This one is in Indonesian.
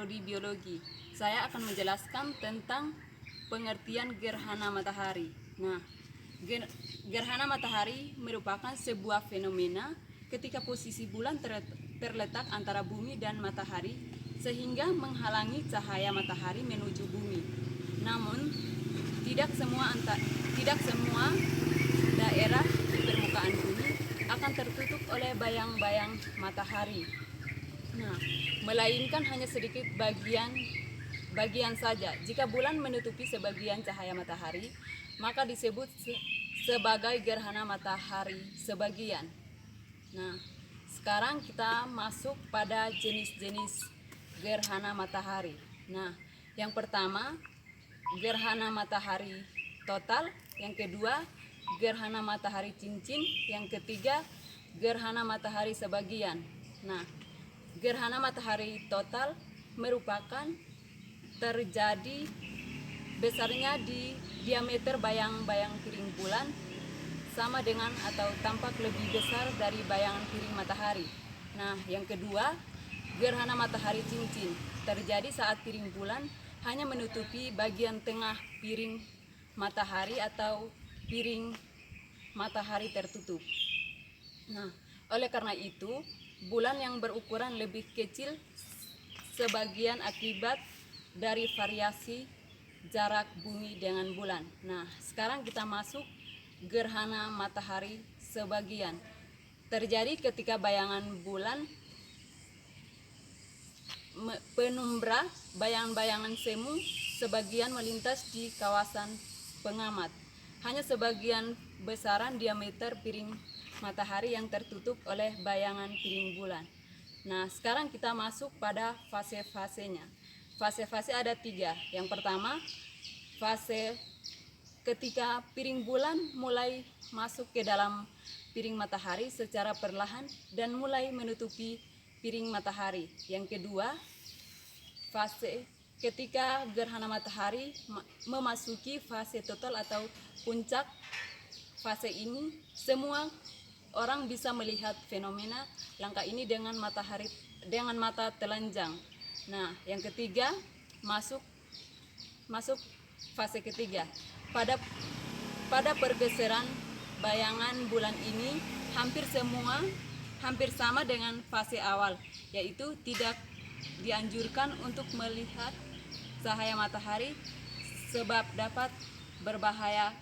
Prodi Biologi. Saya akan menjelaskan tentang pengertian gerhana matahari. Nah, gerhana matahari merupakan sebuah fenomena ketika posisi bulan terletak antara bumi dan matahari sehingga menghalangi cahaya matahari menuju bumi. Namun, tidak semua daerah di permukaan bumi akan tertutup oleh bayang-bayang matahari. Nah, melainkan hanya sedikit bagian saja. Jika bulan menutupi sebagian cahaya matahari, maka disebut sebagai gerhana matahari sebagian. Nah, sekarang kita masuk pada jenis-jenis gerhana matahari. Nah, yang pertama, gerhana matahari total. Yang kedua, gerhana matahari cincin. Yang ketiga, gerhana matahari sebagian. Nah, gerhana matahari total merupakan terjadi besarnya di diameter bayang-bayang piring bulan sama dengan atau tampak lebih besar dari bayangan piring matahari. Nah, yang kedua, gerhana matahari cincin terjadi saat piring bulan hanya menutupi bagian tengah piring matahari atau piring matahari tertutup. Nah, oleh karena itu, bulan yang berukuran lebih kecil sebagian akibat dari variasi jarak bumi dengan bulan. Nah, sekarang kita masuk gerhana matahari sebagian. Terjadi ketika bayangan bulan penumbra bayang-bayangan semu sebagian melintas di kawasan pengamat. Hanya sebagian besaran diameter piring matahari yang tertutup oleh bayangan piring bulan. Nah, sekarang kita masuk pada fase-fasenya. Fase-fase ada 3. Yang pertama, fase ketika piring bulan mulai masuk ke dalam piring matahari secara perlahan dan mulai menutupi piring matahari. Yang kedua, fase ketika gerhana matahari memasuki fase total atau puncak. Fase ini semua orang bisa melihat fenomena langka ini dengan mata telanjang. Nah, yang ketiga, masuk fase ketiga. Pada pergeseran bayangan bulan ini hampir sama dengan fase awal, yaitu tidak dianjurkan untuk melihat cahaya matahari sebab dapat berbahaya